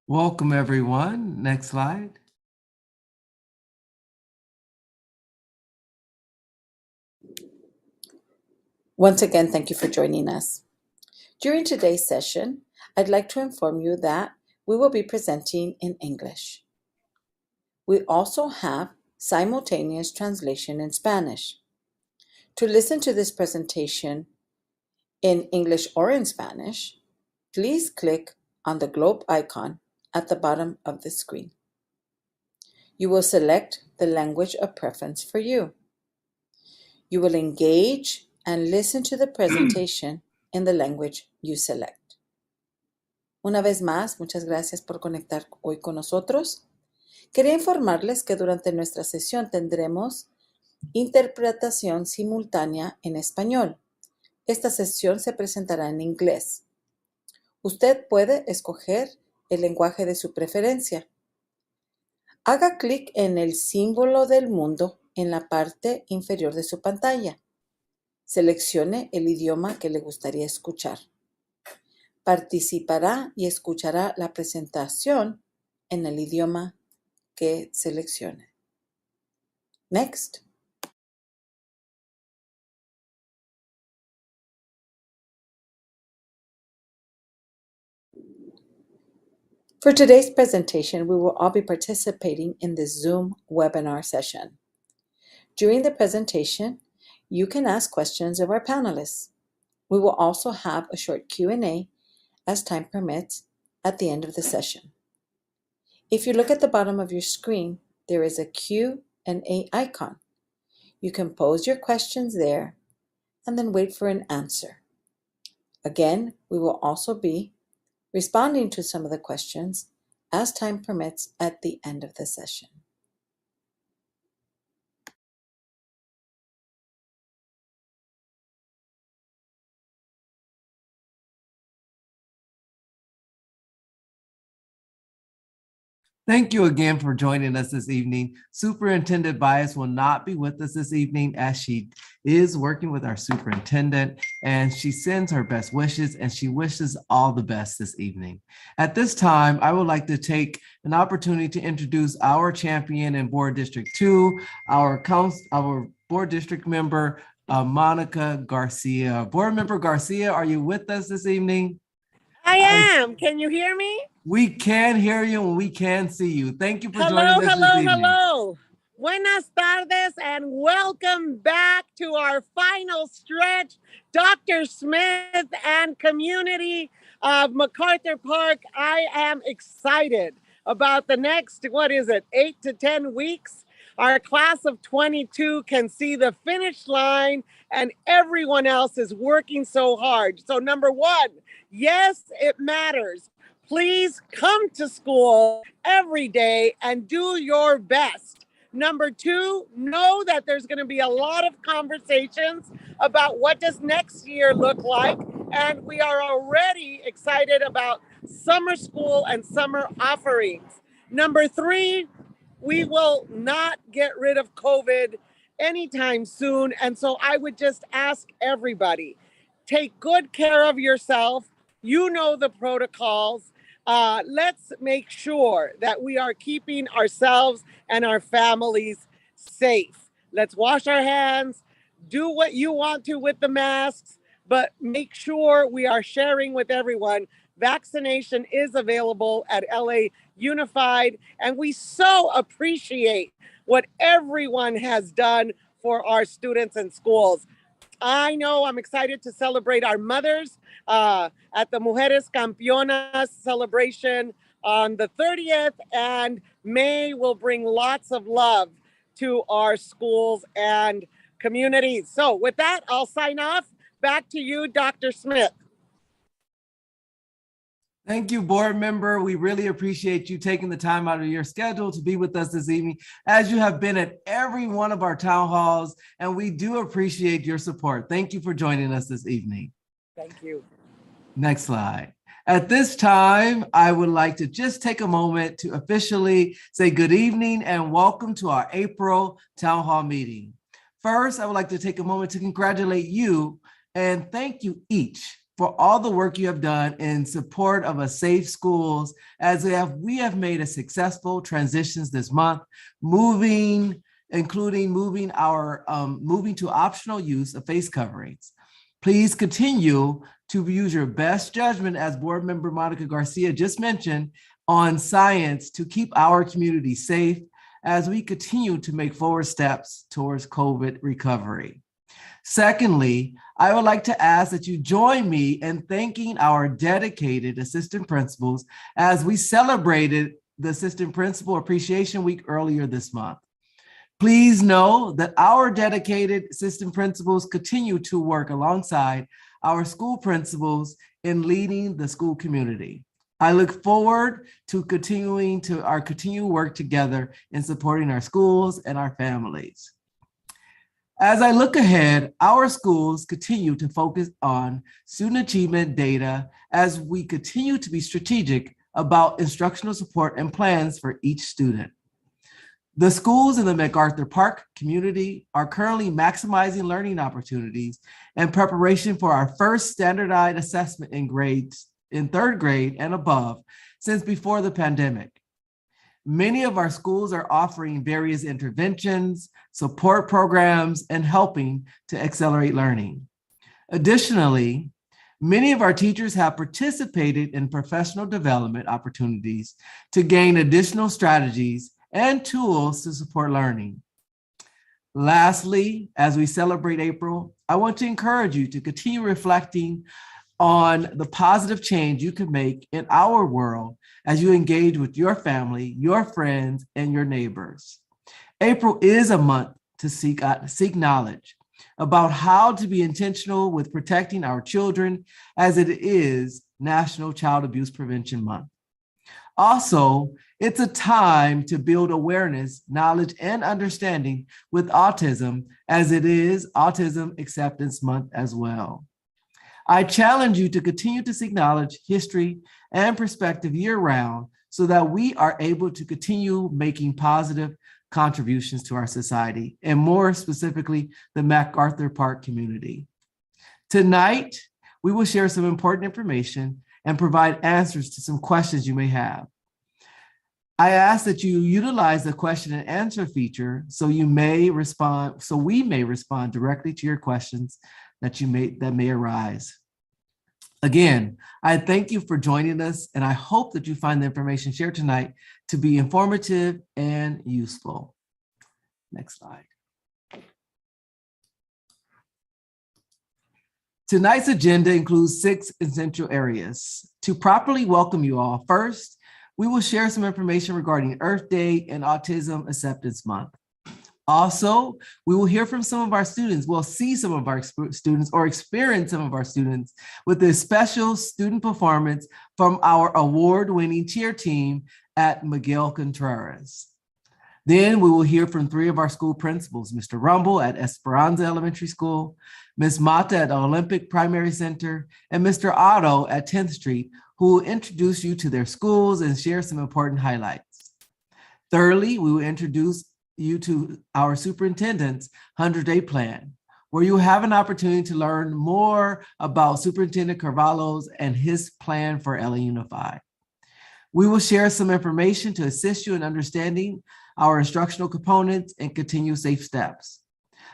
Welcome, everyone. Next slide. Once again, thank you for joining us. During today's session, I'd like to inform you that we will be presenting in English. We also have simultaneous translation in Spanish. To listen to this presentation in English or in Spanish, please click on the globe icon at the bottom of the screen. You will select the language of preference for you. You will engage and listen to the presentation in the language you select. Una vez más, muchas gracias por conectar hoy con nosotros. Quería informarles que durante nuestra sesión tendremos interpretación simultánea en español. Esta sesión se presentará en inglés. Usted puede escoger el lenguaje de su preferencia. Haga clic en el símbolo del mundo en la parte inferior de su pantalla. Seleccione el idioma que le gustaría escuchar. Participará y escuchará la presentación en el idioma que seleccione. Next. For today's presentation, we will all be participating in this Zoom webinar session. During the presentation, you can ask questions of our panelists. We will also have a short Q&A as time permits at the end of the session. If you look at the bottom of your screen, there is a Q&A icon. You can pose your questions there and then wait for an answer. Again, we will also be responding to some of the questions as time permits at the end of the session. Thank you again for joining us this evening. Superintendent Bias will not be with us this evening as she is working with our superintendent, and she sends her best wishes and she wishes all the best this evening. At this time, I would like to take an opportunity to introduce our champion in Board District 2, our Board District member, Monica Garcia. Board Member Garcia, are you with us this evening? I am. Can you hear me? We can hear you and we can see you. Thank you for joining us this evening. Hello. Buenas tardes and welcome back to our final stretch. Dr. Smith and community of MacArthur Park. I am excited about the next, 8 to 10 weeks. Our class of 22 can see the finish line and everyone else is working so hard. So number one, yes, it matters. Please come to school every day and do your best. Number two, know that there's going to be a lot of conversations about what does next year look like. And we are already excited about summer school and summer offerings. Number three, we will not get rid of COVID anytime soon. And so I would just ask everybody, take good care of yourself. You know the protocols. Let's make sure that we are keeping ourselves and our families safe. Let's wash our hands, do what you want to with the masks, but make sure we are sharing with everyone. Vaccination is available at LA Unified, and we so appreciate what everyone has done for our students and schools. I know I'm excited to celebrate our mothers at the Mujeres Campeonas celebration on the 30th, and May will bring lots of love to our schools and communities. So with that, I'll sign off. Back to you, Dr. Smith. Thank you, board member. We really appreciate you taking the time out of your schedule to be with us this evening, as you have been at every one of our town halls, and we do appreciate your support. Thank you for joining us this evening. Thank you. Next slide. At this time, I would like to just take a moment to officially say good evening and welcome to our April Town Hall meeting. First, I would like to take a moment to congratulate you and thank you each for all the work you have done in support of a safe schools, as we have made a successful transitions this month, moving to optional use of face coverings. Please continue to use your best judgment, as Board Member Monica Garcia just mentioned, on science to keep our community safe as we continue to make forward steps towards COVID recovery. Secondly, I would like to ask that you join me in thanking our dedicated assistant principals as we celebrated the Assistant Principal Appreciation Week earlier this month. Please know that our dedicated assistant principals continue to work alongside our school principals in leading the school community. I look forward to continuing our continued work together in supporting our schools and our families. As I look ahead, our schools continue to focus on student achievement data as we continue to be strategic about instructional support and plans for each student. The schools in the MacArthur Park community are currently maximizing learning opportunities in preparation for our first standardized assessment in grades in third grade and above since before the pandemic. Many of our schools are offering various interventions, support programs, and helping to accelerate learning. Additionally, many of our teachers have participated in professional development opportunities to gain additional strategies and tools to support learning. Lastly, as we celebrate April, I want to encourage you to continue reflecting on the positive change you can make in our world as you engage with your family, your friends, and your neighbors. April is a month to seek knowledge about how to be intentional with protecting our children, as it is National Child Abuse Prevention Month. Also, it's a time to build awareness, knowledge, and understanding with autism, as it is Autism Acceptance Month as well. I challenge you to continue to seek knowledge, history, and perspective year-round so that we are able to continue making positive contributions to our society, and more specifically, the MacArthur Park community. Tonight, we will share some important information and provide answers to some questions you may have. I ask that you utilize the question and answer feature so we may respond directly to your questions that may arise. Again, I thank you for joining us, and I hope that you find the information shared tonight to be informative and useful. Next slide. Tonight's agenda includes 6 essential areas. To properly welcome you all, first, we will share some information regarding Earth Day and Autism Acceptance Month. Also, we will hear from some of our students. We'll see some of our students or experience some of our students with a special student performance from our award-winning cheer team at Miguel Contreras. Then we will hear from 3 of our school principals, Mr. Rumble at Esperanza Elementary School, Ms. Mata at Olympic Primary Center, and Mr. Otto at 10th Street, who will introduce you to their schools and share some important highlights. Thirdly, we will introduce you to our superintendent's 100-day plan, where you have an opportunity to learn more about Superintendent Carvalho's and his plan for LA Unified. We will share some information to assist you in understanding our instructional components and continue safe steps.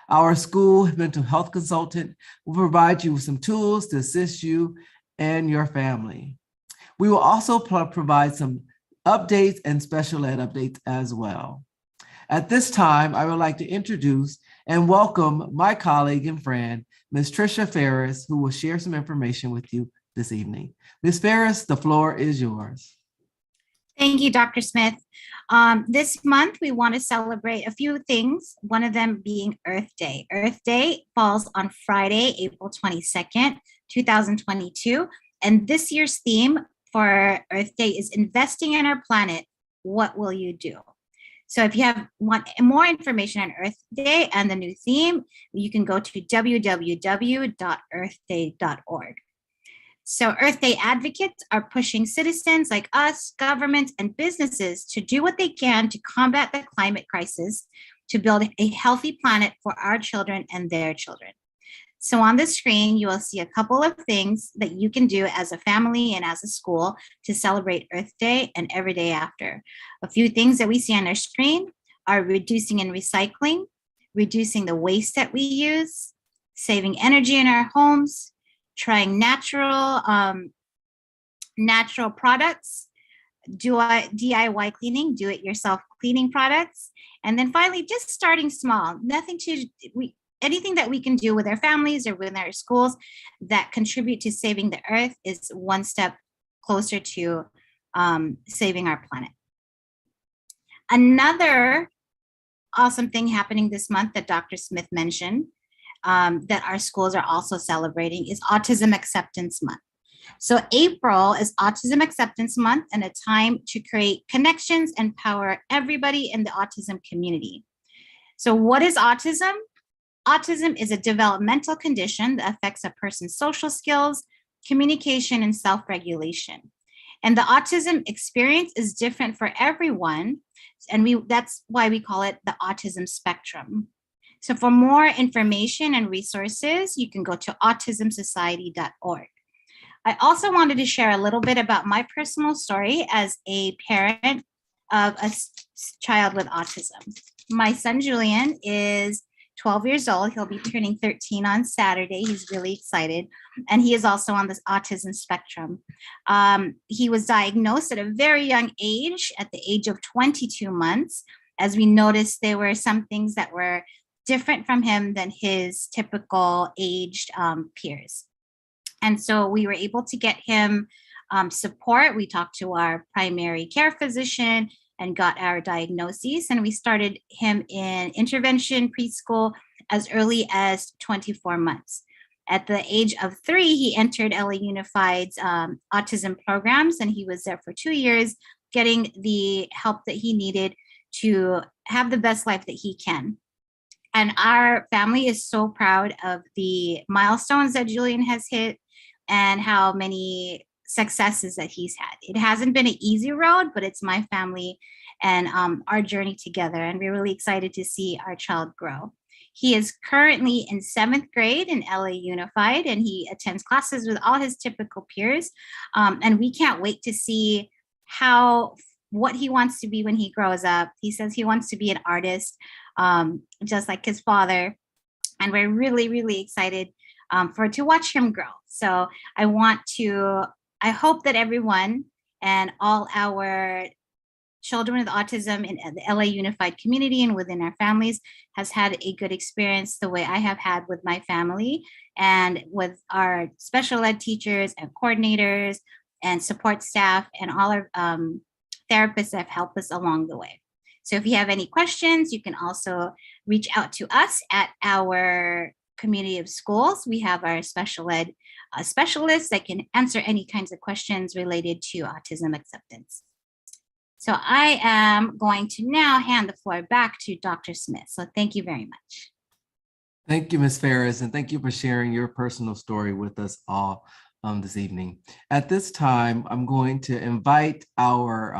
Our school mental health consultant will provide you with some tools to assist you and your family. We will also provide some updates and special ed updates as well. At this time, I would like to introduce and welcome my colleague and friend, Ms. Tricia Ferris, who will share some information with you this evening. Ms. Ferris, the floor is yours. Thank you, Dr. Smith. This month, we want to celebrate a few things, one of them being Earth Day. Earth Day falls on Friday, April 22nd, 2022. And this year's theme for Earth Day is investing in our planet. What will you do? So if you want more information on Earth Day and the new theme, you can go to www.earthday.org. So Earth Day advocates are pushing citizens like us, governments, and businesses to do what they can to combat the climate crisis, to build a healthy planet for our children and their children. So on the screen, you will see a couple of things that you can do as a family and as a school to celebrate Earth Day and every day after. A few things that we see on our screen are reducing and recycling, reducing the waste that we use, saving energy in our homes, trying natural products, DIY cleaning, do-it-yourself cleaning products, and then finally, just starting small. Anything that we can do with our families or with our schools that contribute to saving the earth is one step closer to saving our planet. Another awesome thing happening this month that Dr. Smith mentioned that our schools are also celebrating is Autism Acceptance Month. So April is Autism Acceptance Month and a time to create connections and empower everybody in the autism community. So what is autism? Autism is a developmental condition that affects a person's social skills, communication, and self-regulation. And the autism experience is different for everyone. And that's why we call it the autism spectrum. So for more information and resources, you can go to autismsociety.org. I also wanted to share a little bit about my personal story as a parent of a child with autism. My son, Julian, is 12 years old. He'll be turning 13 on Saturday. He's really excited. And he is also on this autism spectrum. He was diagnosed at a very young age, at the age of 22 months, as we noticed there were some things that were different from him than his typical aged peers. And so we were able to get him support. We talked to our primary care physician and got our diagnoses, and we started him in intervention preschool as early as 24 months. At the age of 3, he entered LA Unified's autism programs, and he was there for 2 years, getting the help that he needed to have the best life that he can. And our family is so proud of the milestones that Julian has hit and how many successes that he's had. It hasn't been an easy road, but it's my family and our journey together. And we're really excited to see our child grow. He is currently in 7th grade in LA Unified, and he attends classes with all his typical peers. And we can't wait to see what he wants to be when he grows up. He says he wants to be an artist, just like his father. And we're really, really excited to watch him grow. So I hope that everyone and all our children with autism in the LA Unified community and within our families has had a good experience the way I have had with my family and with our special ed teachers and coordinators and support staff and all our therapists that have helped us along the way. So if you have any questions, you can also reach out to us at our community of schools. We have our special ed specialists that can answer any kinds of questions related to autism acceptance. So I am going to now hand the floor back to Dr. Smith. So thank you very much. Thank you, Ms. Ferris, and thank you for sharing your personal story with us all this evening. At this time, I'm going to invite our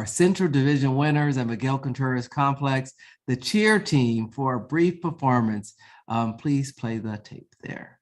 Central Division winners at Miguel Contreras Complex, the cheer team, for a brief performance. Please play the tape there.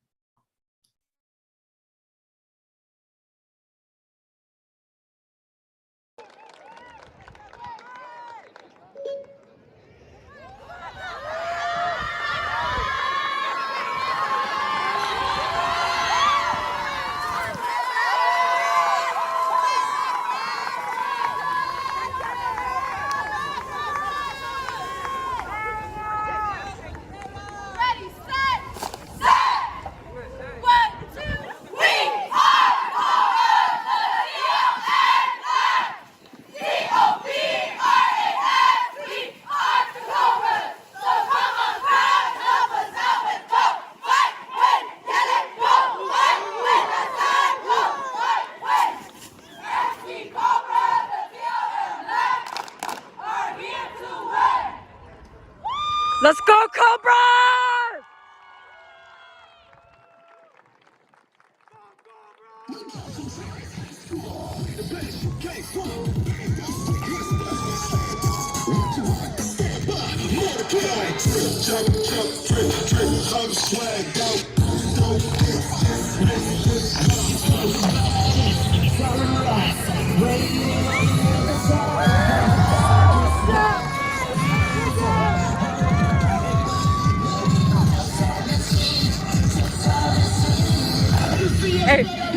Let's go, Cobras! Hey,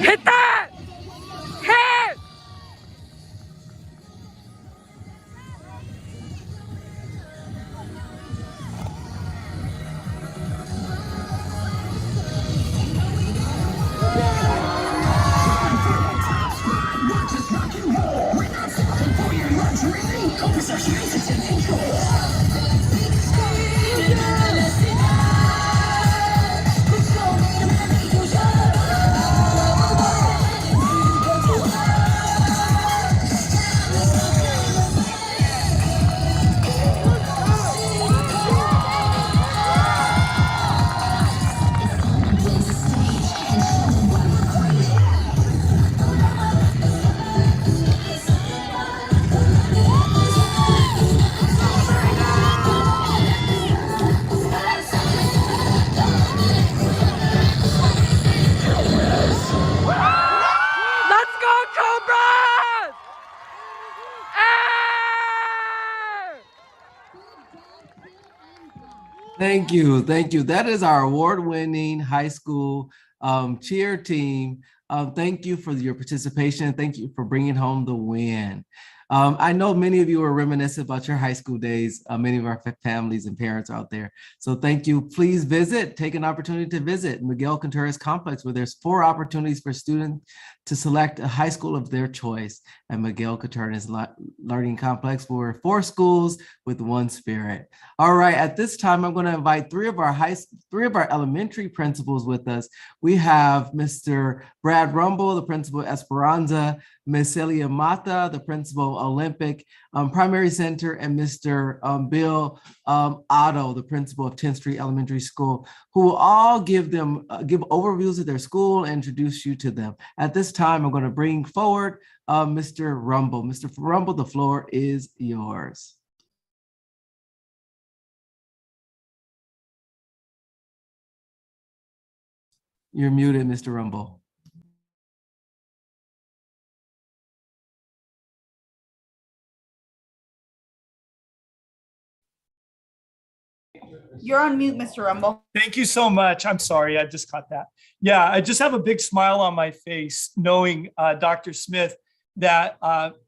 hit that! Hit! Let's go, Cobras! Ah! Thank you. Thank you. That is our award-winning high school cheer team. Thank you for your participation. Thank you for bringing home the win. I know many of you are reminiscent about your high school days. Many of our families and parents are out there. So thank you. Please take an opportunity to visit Miguel Contreras Complex, where there's 4 opportunities for students to select a high school of their choice at Miguel Contreras Learning Complex, for 4 schools with 1 spirit. All right, at this time, I'm going to invite 3 of our elementary principals with us. We have Mr. Brad Rumble, the principal of Esperanza, Ms. Celia Mata, the principal of Olympic Primary Center, and Mr. Bill Otto, the principal of 10th Street Elementary School, who will all give overviews of their school and introduce you to them. At this time, I'm going to bring forward Mr. Rumble. Mr. Rumble, the floor is yours. You're muted, Mr. Rumble. You're on mute, Mr. Rumble. Thank you so much. I'm sorry, I just caught that. Yeah, I just have a big smile on my face knowing, Dr. Smith, that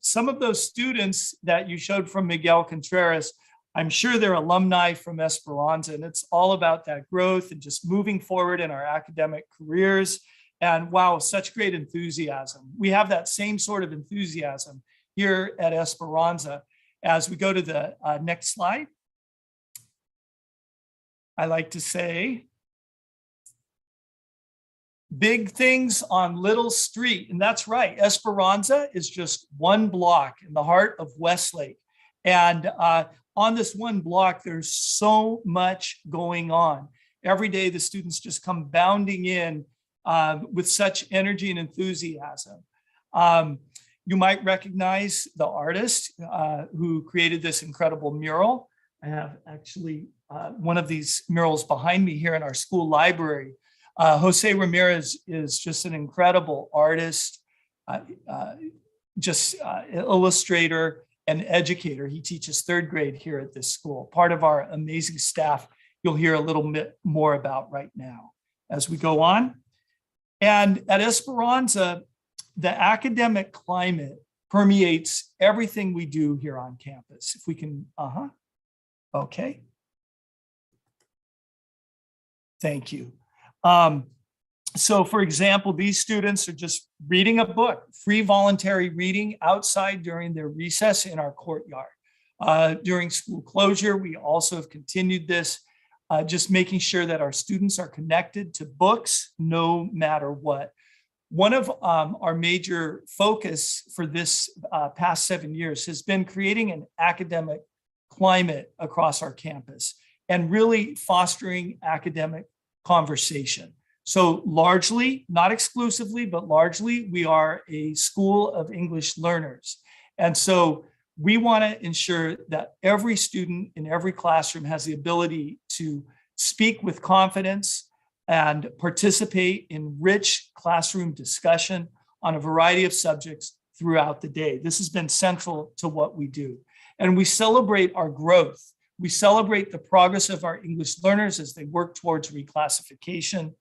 some of those students that you showed from Miguel Contreras, I'm sure they're alumni from Esperanza, and it's all about that growth and just moving forward in our academic careers. And wow, such great enthusiasm. We have that same sort of enthusiasm here at Esperanza. As we go to the next slide, I like to say, big things on Little Street. And that's right, Esperanza is just 1 block in the heart of Westlake. And on this 1 block, there's so much going on. Every day, the students just come bounding in with such energy and enthusiasm. You might recognize the artist who created this incredible mural. I have actually one of these murals behind me here in our school library. Jose Ramirez is just an incredible artist, illustrator and educator. He teaches 3rd grade here at this school, part of our amazing staff you'll hear a little bit more about right now as we go on. And at Esperanza, the academic climate permeates everything we do here on campus. If we can, okay. Thank you. So for example, these students are just reading a book, free voluntary reading outside during their recess in our courtyard. During school closure, we also have continued this, just making sure that our students are connected to books no matter what. One of our major focus for this past 7 years has been creating an academic climate across our campus and really fostering academic conversation. So largely, not exclusively, but largely, we are a school of English learners. And so We want to ensure that every student in every classroom has the ability to speak with confidence and participate in rich classroom discussion on a variety of subjects throughout the day. This has been central to what we do. And we celebrate our growth. We celebrate the progress of our English learners as they work towards reclassification.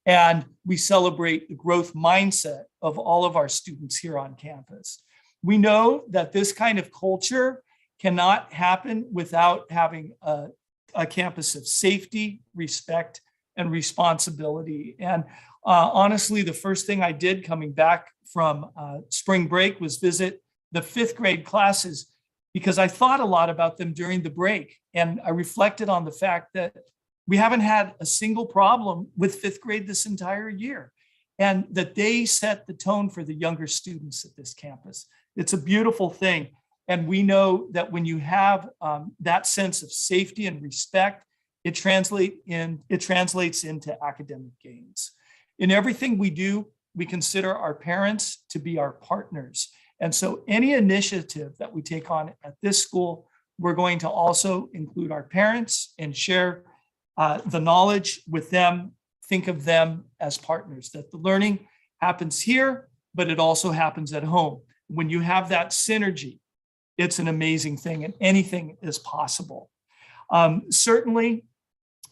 And we celebrate the growth mindset of all of our students here on campus. We know that this kind of culture cannot happen without having a campus of safety, respect, and responsibility. And honestly, the first thing I did coming back from spring break was visit the 5th grade classes, because I thought a lot about them during the break. And I reflected on the fact that we haven't had a single problem with 5th grade this entire year, and that they set the tone for the younger students at this campus. It's a beautiful thing. And we know that when you have that sense of safety and respect, it translates into academic gains. In everything we do, we consider our parents to be our partners. And so any initiative that we take on at this school, we're going to also include our parents and share the knowledge with them, think of them as partners, that the learning happens here, but it also happens at home. When you have that synergy, it's an amazing thing, and anything is possible. Certainly,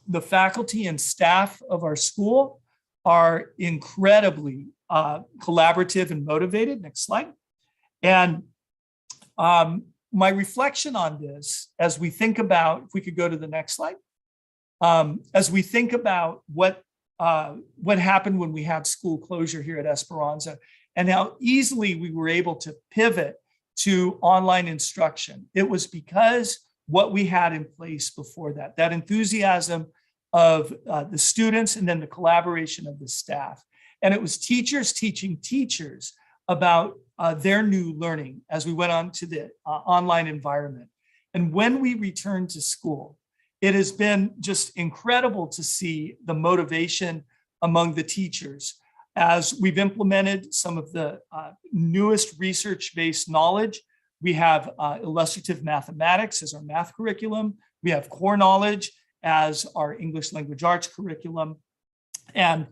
the faculty and staff of our school are incredibly collaborative and motivated. Next slide. And my reflection on this, as we think about, if we could go to the next slide, as we think about what happened when we had school closure here at Esperanza, and how easily we were able to pivot to online instruction. It was because what we had in place before that, that enthusiasm of the students and then the collaboration of the staff. And it was teachers teaching teachers about their new learning as we went on to the online environment. And when we returned to school, it has been just incredible to see the motivation among the teachers as we've implemented some of the newest research-based knowledge. We have illustrative mathematics as our math curriculum. We have core knowledge as our English language arts curriculum. And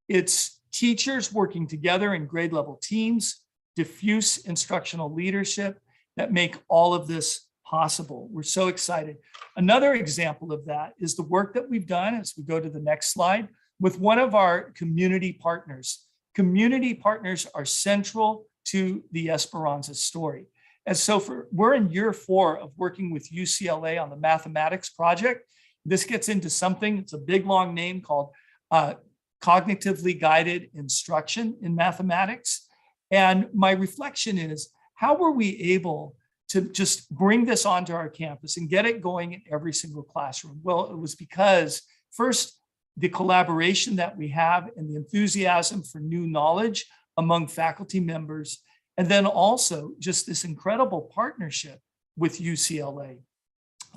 it's teachers working together in grade level teams, diffuse instructional leadership that make all of this possible. We're so excited. Another example of that is the work that we've done, as we go to the next slide, with one of our community partners. Community partners are central to the Esperanza story. And so we're in year 4 of working with UCLA on the mathematics project. This gets into something, it's a big long name called cognitively guided instruction in mathematics. And my reflection is, how were we able to just bring this onto our campus and get it going in every single classroom? Well, it was because first, the collaboration that we have and the enthusiasm for new knowledge among faculty members, and then also just this incredible partnership with UCLA.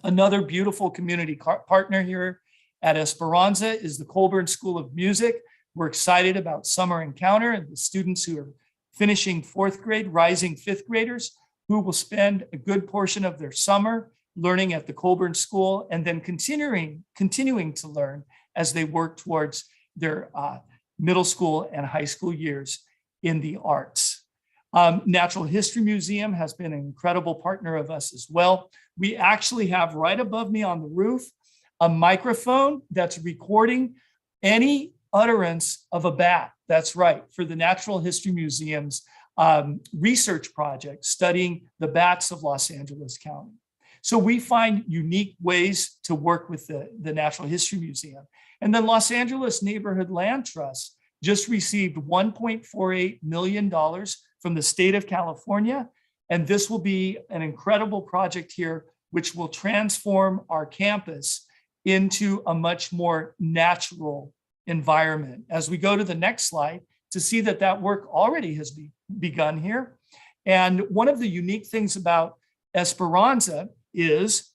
Another beautiful community partner here at Esperanza is the Colburn School of Music. We're excited about Summer Encounter and the students who are finishing 4th grade, rising 5th graders, who will spend a good portion of their summer learning at the Colburn School and then continuing to learn as they work towards their middle school and high school years in the arts. Natural History Museum has been an incredible partner of us as well. We actually have right above me on the roof a microphone that's recording any utterance of a bat. That's right, for the Natural History Museum's research project studying the bats of Los Angeles County. So we find unique ways to work with the Natural History Museum. And then Los Angeles Neighborhood Land Trust just received $1.48 million from the state of California. And this will be an incredible project here, which will transform our campus into a much more natural environment. As we go to the next slide, to see that that work already has begun here. And one of the unique things about Esperanza is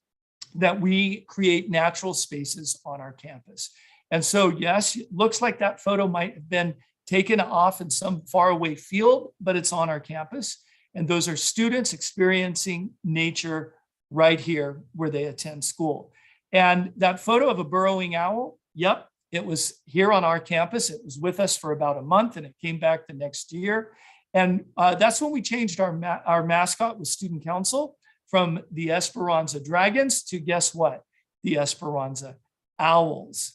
that we create natural spaces on our campus. And so, yes, it looks like that photo might have been taken off in some faraway field, but it's on our campus. And those are students experiencing nature right here where they attend school. And that photo of a burrowing owl, yep, it was here on our campus. It was with us for about a month and it came back the next year. And that's when we changed our mascot with student council from the Esperanza Dragons to, guess what? The Esperanza Owls.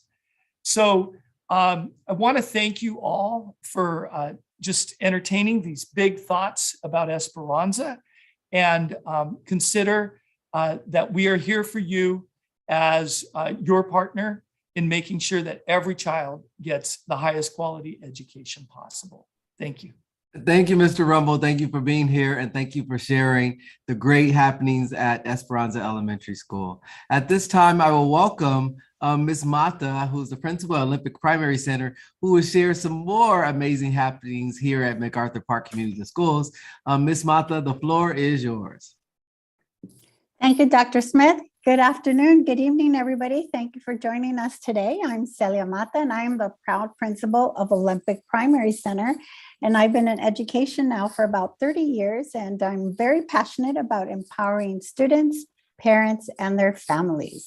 So I want to thank you all for just entertaining these big thoughts about Esperanza, and consider that we are here for you as your partner in making sure that every child gets the highest quality education possible. Thank you. Thank you, Mr. Rumble. Thank you for being here, and thank you for sharing the great happenings at Esperanza Elementary School. At this time, I will welcome Ms. Mata, who is the principal at Olympic Primary Center, who will share some more amazing happenings here at MacArthur Park Community Schools. Ms. Mata, the floor is yours. Thank you, Dr. Smith. Good afternoon, good evening, everybody. Thank you for joining us today. I'm Celia Mata, and I am the proud principal of Olympic Primary Center. And I've been in education now for about 30 years, and I'm very passionate about empowering students, parents, and their families.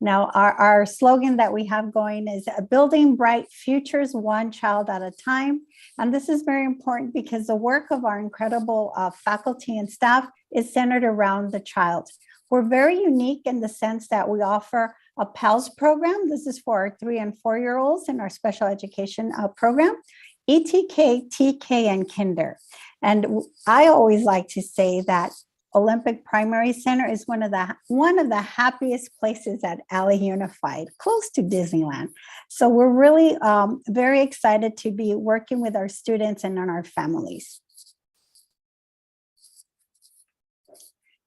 Now, our slogan that we have going is building bright futures, one child at a time. And this is very important because the work of our incredible faculty and staff is centered around the child. We're very unique in the sense that we offer a PALS program. This is for our 3- and 4-year-olds in our special education program, ETK, TK, and Kinder. And I always like to say that Olympic Primary Center is one of the happiest places at Alley Unified, close to Disneyland. So we're really very excited to be working with our students and on our families.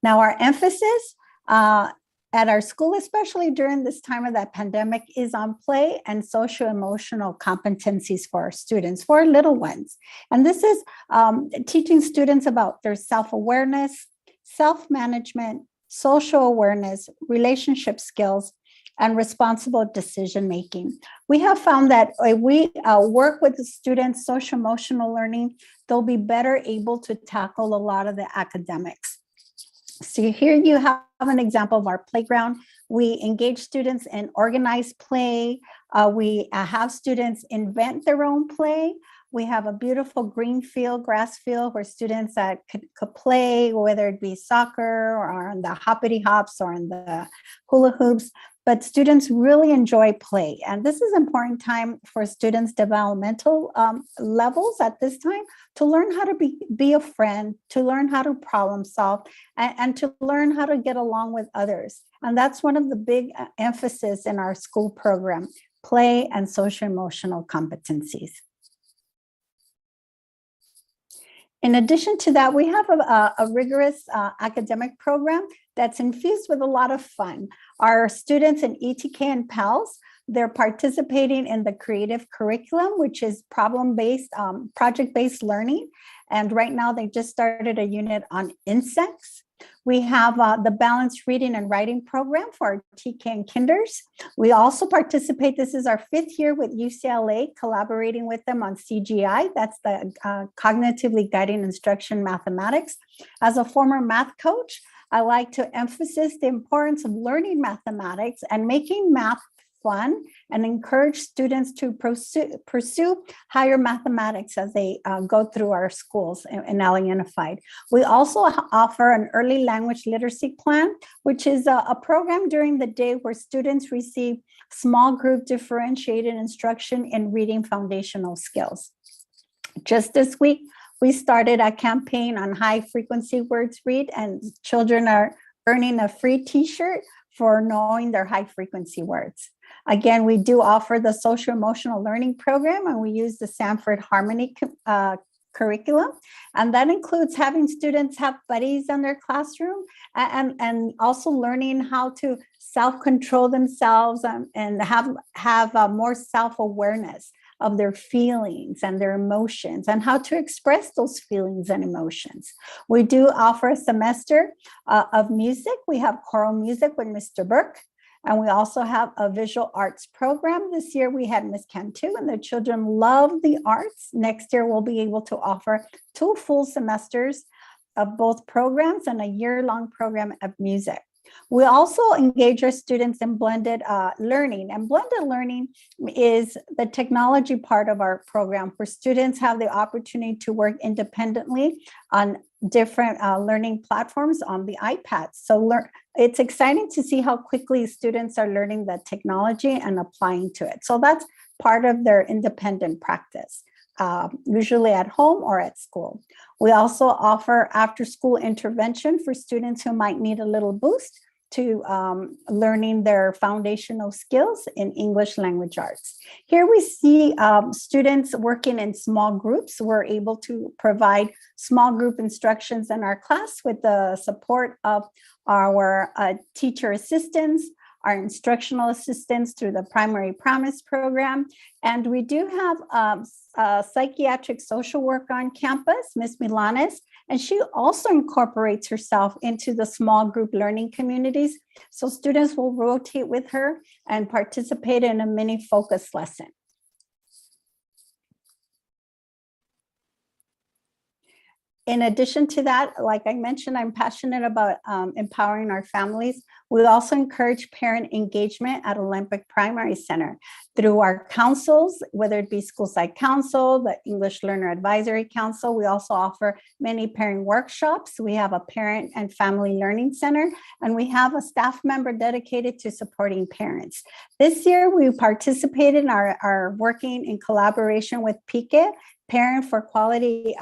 Now, our emphasis at our school, especially during this time of that pandemic, is on play and social-emotional competencies for our students, for our little ones. And this is teaching students about their self-awareness, self-management, social awareness, relationship skills, and responsible decision-making. We have found that if we work with the students' social-emotional learning, they'll be better able to tackle a lot of the academics. So here you have an example of our playground. We engage students in organized play. We have students invent their own play. We have a beautiful green field, grass field, where students could play, whether it be soccer or on the hoppity hops or on the hula hoops. But students really enjoy play. And this is an important time for students' developmental levels at this time to learn how to be a friend, to learn how to problem solve, and to learn how to get along with others. And that's one of the big emphasis in our school program, play and social emotional competencies. In addition to that, we have a rigorous academic program that's infused with a lot of fun. Our students in ETK and PALS, they're participating in the creative curriculum, which is problem-based, project-based learning. And right now they just started a unit on insects. We have the balanced reading and writing program for our TK and Kinders. We also participate, this is our 5th year with UCLA, collaborating with them on CGI. That's the Cognitively Guiding Instruction Mathematics. As a former math coach, I like to emphasize the importance of learning mathematics and making math fun and encourage students to pursue higher mathematics as they go through our schools in Alley Unified. We also offer an early language literacy plan, which is a program during the day where students receive small group differentiated instruction in reading foundational skills. Just this week, we started a campaign on high frequency words read, and children are earning a free t-shirt for knowing their high frequency words. Again, we do offer the social emotional learning program, and we use the Sanford Harmony curriculum. And that includes having students have buddies in their classroom and also learning how to self-control themselves and have more self-awareness of their feelings and their emotions and how to express those feelings and emotions. We do offer a semester of music. We have choral music with Mr. Burke. And we also have a visual arts program. This year we had Miss Cantu, and the children love the arts. Next year we'll be able to offer 2 full semesters of both programs and a year-long program of music. We also engage our students in blended learning, and blended learning is the technology part of our program where students have the opportunity to work independently on different learning platforms on the iPads. So it's exciting to see how quickly students are learning the technology and applying to it. So that's part of their independent practice, usually at home or at school. We also offer after-school intervention for students who might need a little boost to learning their foundational skills in English language arts. Here we see students working in small groups. We're able to provide small group instructions in our class with the support of our teacher assistants, our instructional assistants through the Primary Promise program. And we do have psychiatric social work on campus, Ms. Milanes, and she also incorporates herself into the small group learning communities. So students will rotate with her and participate in a mini focus lesson. In addition to that, like I mentioned, I'm passionate about empowering our families. We also encourage parent engagement at Olympic Primary Center through our councils, whether it be School Site Council, the English Learner Advisory Council. We also offer many parent workshops. We have a parent and family learning center, and we have a staff member dedicated to supporting parents. This year, we participated in our working in collaboration with PIQE, Parent for Quality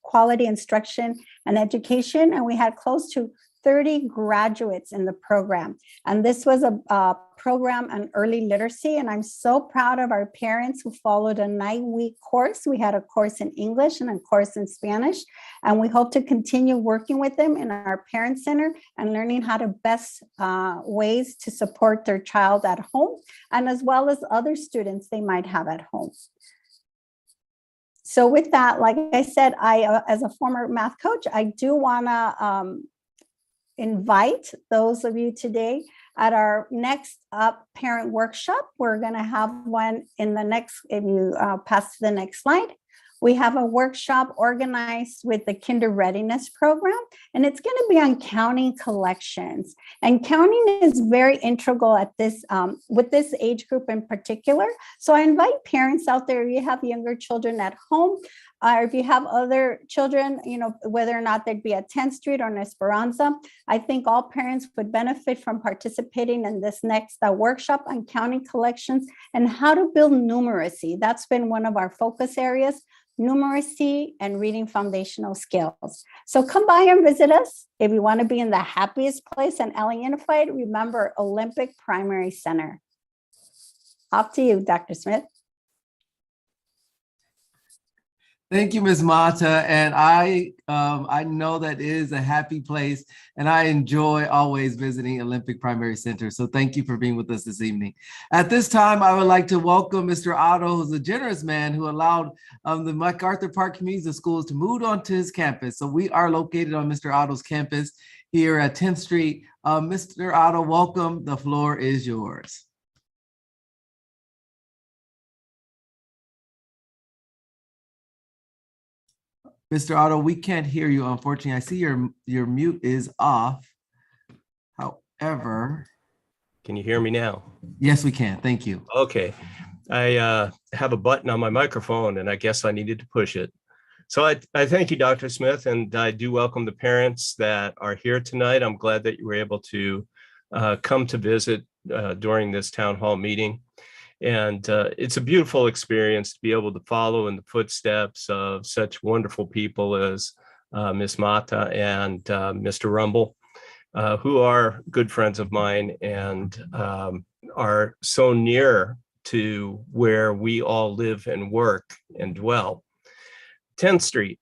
Quality Instruction and Education, and we had close to 30 graduates in the program. And this was a program on early literacy, and I'm so proud of our parents who followed a 9-week course. We had a course in English and a course in Spanish, and we hope to continue working with them in our parent center and learning how to best ways to support their child at home, and as well as other students they might have at home. So with that, like I said, I, as a former math coach, I do wanna invite those of you today at our next parent workshop. We're gonna have one in the next, if you pass to the next slide. We have a workshop organized with the Kinder Readiness Program, and it's going to be on counting collections. And counting is very integral at this, with this age group in particular. So I invite parents out there, if you have younger children at home, or if you have other children, you know, whether or not they'd be at 10th Street or in Esperanza, I think all parents would benefit from participating in this next workshop on counting collections and how to build numeracy. That's been one of our focus areas, numeracy and reading foundational skills. So come by and visit us. If you want to be in the happiest place in LA Unified, remember Olympic Primary Center. Off to you, Dr. Smith. Thank you, Ms. Mata. And I know that is a happy place, and I enjoy always visiting Olympic Primary Center. So thank you for being with us this evening. At this time, I would like to welcome Mr. Otto, who's a generous man who allowed the MacArthur Park Community Schools to move onto his campus. So we are located on Mr. Otto's campus here at 10th Street. Mr. Otto, welcome. The floor is yours. Mr. Otto, we can't hear you, unfortunately. I see your mute is off. However. Can you hear me now? Yes, we can. Thank you. Okay. I have a button on my microphone, and I guess I needed to push it. So I thank you, Dr. Smith, and I do welcome the parents that are here tonight. I'm glad that you were able to come to visit during this town hall meeting. And it's a beautiful experience to be able to follow in the footsteps of such wonderful people as Ms. Mata and Mr. Rumble, who are good friends of mine and are so near to where we all live and work and dwell. 10th Street.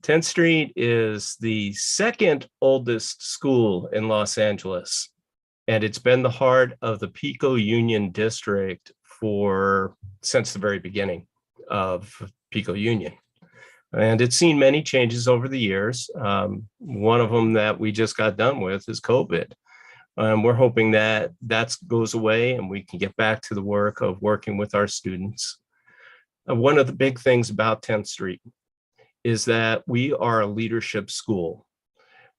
10th Street is the second oldest school in Los Angeles, and it's been the heart of the Pico Union District since the very beginning of Pico Union. And it's seen many changes over the years. One of them that we just got done with is COVID. We're hoping that that goes away and we can get back to the work of working with our students. One of the big things about 10th Street is that we are a leadership school.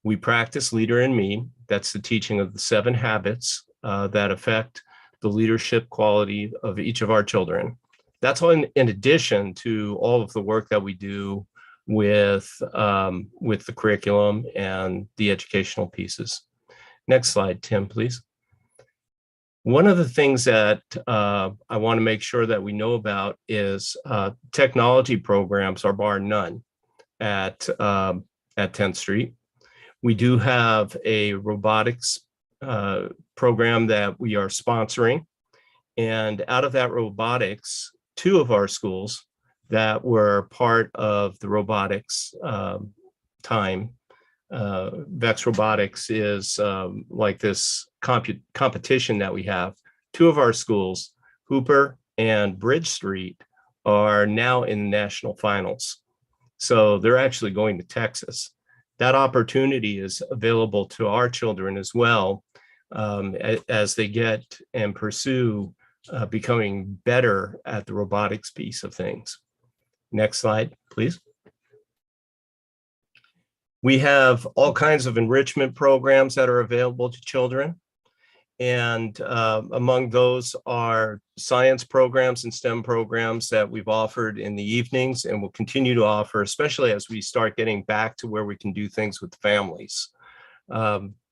We practice Leader in Me. That's the teaching of the 7 habits that affect the leadership quality of each of our children. That's in addition to all of the work that we do with the curriculum and the educational pieces. Next slide, Tim, please. One of the things that I want to make sure that we know about is technology programs are bar none at 10th Street. We do have a robotics program that we are sponsoring. And out of that robotics, 2 of our schools that were part of the robotics time. Vex Robotics is like this competition that we have. 2 of our schools, Hooper and Bridge Street, are now in the national finals. So they're actually going to Texas. That opportunity is available to our children as well as they get and pursue becoming better at the robotics piece of things. Next slide, please. We have all kinds of enrichment programs that are available to children. And among those are science programs and STEM programs that we've offered in the evenings and will continue to offer, especially as we start getting back to where we can do things with families.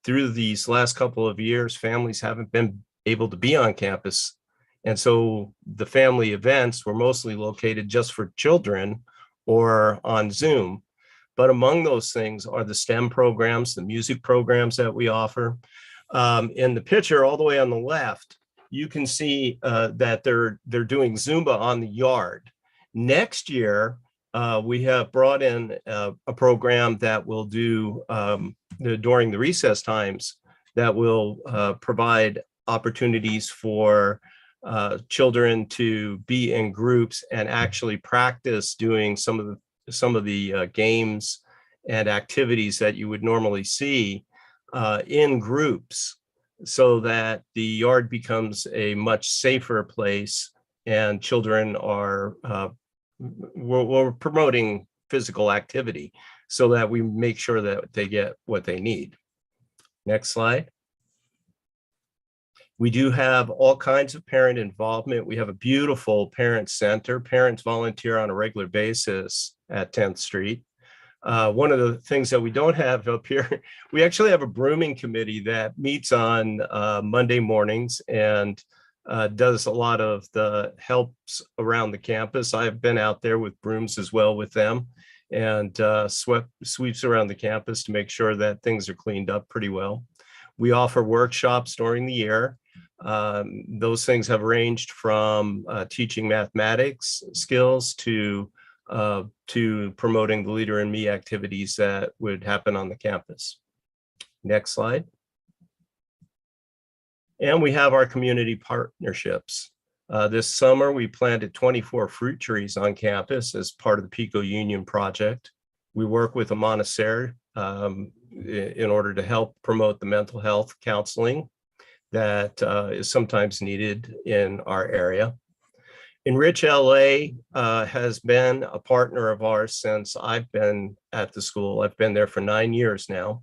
Through these last couple of years, families haven't been able to be on campus. And so the family events were mostly located just for children or on Zoom. But among those things are the STEM programs, the music programs that we offer. In the picture all the way on the left, you can see that they're doing Zumba on the yard. Next year, we have brought in a program that will do during the recess times that will provide opportunities for children to be in groups and actually practice doing some of the games and activities that you would normally see in groups, so that the yard becomes a much safer place and children are, we're promoting physical activity so that we make sure that they get what they need. Next slide. We do have all kinds of parent involvement. We have a beautiful parent center. Parents volunteer on a regular basis at 10th Street. One of the things that we don't have up here, we actually have a brooming committee that meets on Monday mornings and does a lot of the helps around the campus. I've been out there with brooms as well with them and sweeps around the campus to make sure that things are cleaned up pretty well. We offer workshops during the year. Those things have ranged from teaching mathematics skills to promoting the Leader in Me activities that would happen on the campus. Next slide. And we have our community partnerships. This summer, we planted 24 fruit trees on campus as part of the Pico Union project. We work with a Montessori in order to help promote the mental health counseling that is sometimes needed in our area. Enrich LA has been a partner of ours since I've been at the school. I've been there for 9 years now.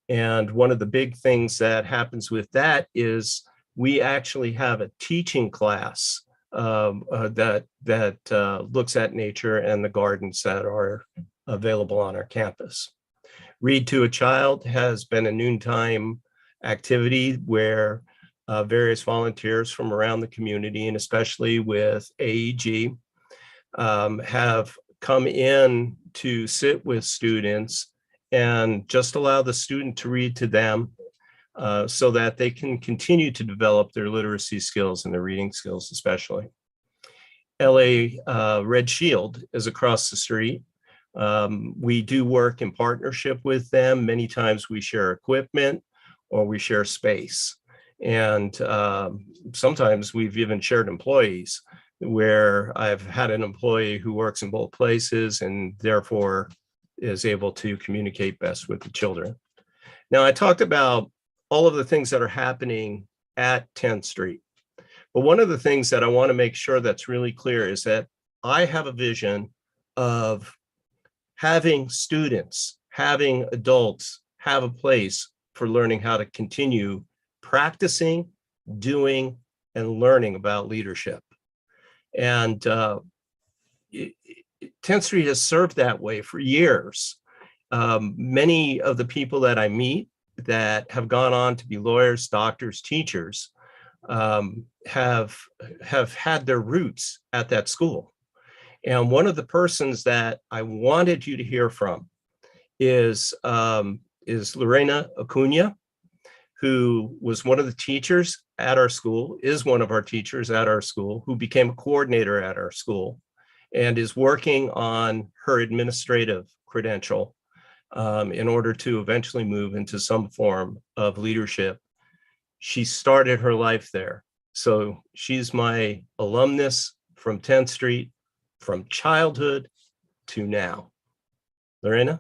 And one of the big things that happens with that is we actually have a teaching class that looks at nature and the gardens that are available on our campus. Read to a Child has been a noontime activity where various volunteers from around the community, and especially with AEG, have come in to sit with students and just allow the student to read to them so that they can continue to develop their literacy skills and their reading skills especially. LA Red Shield is across the street. We do work in partnership with them. Many times we share equipment or we share space. And sometimes we've even shared employees, where I've had an employee who works in both places and therefore is able to communicate best with the children. Now, I talked about all of the things that are happening at 10th Street. But one of the things that I want to make sure that's really clear is that I have a vision of having students, having adults have a place for learning how to continue practicing, doing, and learning about leadership. And 10th Street has served that way for years. Many of the people that I meet that have gone on to be lawyers, doctors, teachers, have had their roots at that school. And one of the persons that I wanted you to hear from is Lorena Acuna, who was one of the teachers at our school, is one of our teachers at our school, who became a coordinator at our school and is working on her administrative credential in order to eventually move into some form of leadership. She started her life there. So she's my alumnus from 10th Street, from childhood to now. Lorena?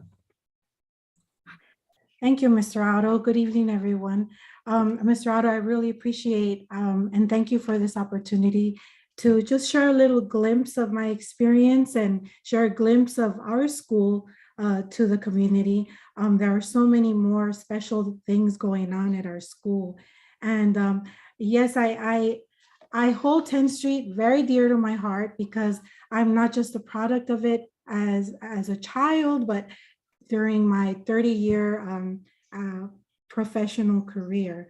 Thank you, Mr. Otto. Good evening, everyone. Mr. Otto, I really appreciate and thank you for this opportunity to just share a little glimpse of my experience and share a glimpse of our school to the community. There are so many more special things going on at our school. And yes, I hold 10th Street very dear to my heart because I'm not just a product of it as a child, but during my 30-year professional career.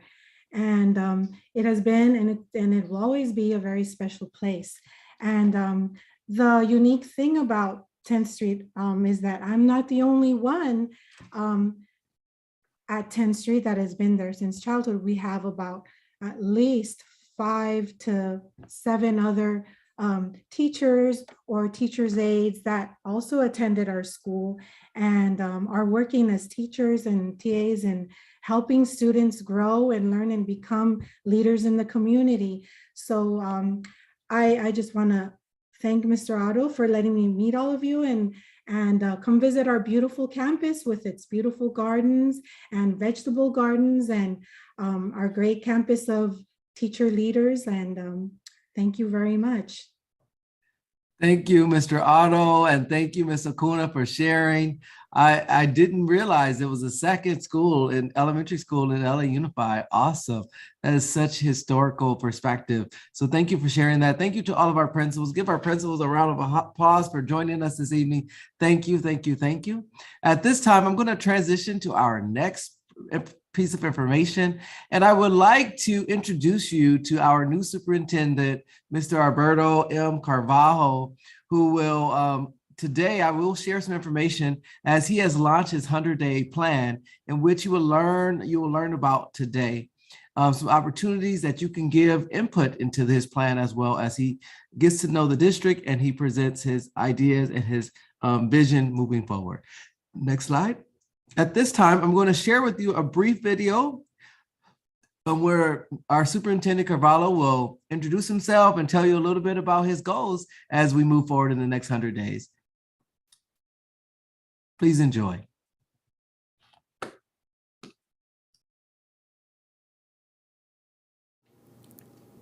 And it has been, and it will always be, a very special place. And the unique thing about 10th Street is that I'm not the only one at 10th Street that has been there since childhood. We have about at least 5 to 7 other teachers or teachers' aides that also attended our school and are working as teachers and TAs and helping students grow and learn and become leaders in the community. So I just want to thank Mr. Otto for letting me meet all of you and come visit our beautiful campus with its beautiful gardens and vegetable gardens and our great campus of teacher leaders. And thank you very much. Thank you, Mr. Otto, and thank you, Ms. Acuna, for sharing. I didn't realize there was a second school in elementary school in LA Unified. Awesome. That is such historical perspective. So thank you for sharing that. Thank you to all of our principals. Give our principals a round of applause for joining us this evening. Thank you, thank you, thank you. At this time, I'm going to transition to our next piece of information. And I would like to introduce you to our new superintendent, Mr. Alberto M. Carvalho, who will, today I will share some information as he has launched his 100-day plan in which you will learn about today. Some opportunities that you can give input into this plan as well as he gets to know the district and he presents his ideas and his vision moving forward. Next slide. At this time, I'm going to share with you a brief video where our Superintendent Carvalho will introduce himself and tell you a little bit about his goals as we move forward in the next 100 days. Please enjoy.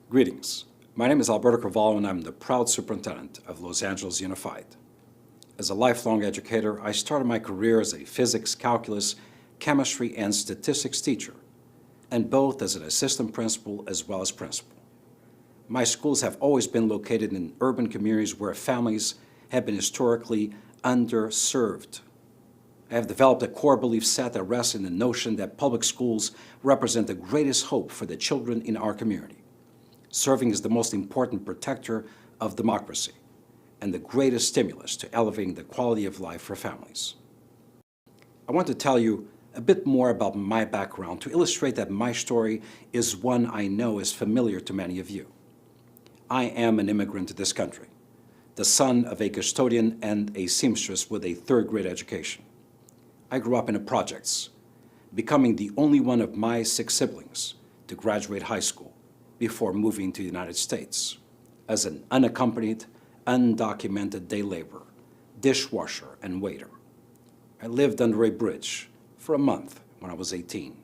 Greetings. My name is Alberto Carvalho, and I'm the proud superintendent of Los Angeles Unified. As a lifelong educator, I started my career as a physics, calculus, chemistry, and statistics teacher, and both as an assistant principal as well as principal. My schools have always been located in urban communities where families have been historically underserved. I have developed a core belief set that rests in the notion that public schools represent the greatest hope for the children in our community. Serving is the most important protector of democracy and the greatest stimulus to elevating the quality of life for families. I want to tell you a bit more about my background to illustrate that my story is one I know is familiar to many of you. I am an immigrant to this country, the son of a custodian and a seamstress with a third-grade education. I grew up in the projects, becoming the only one of my 6 siblings to graduate high school before moving to the United States as an unaccompanied, undocumented day laborer, dishwasher, and waiter. I lived under a bridge for a month when I was 18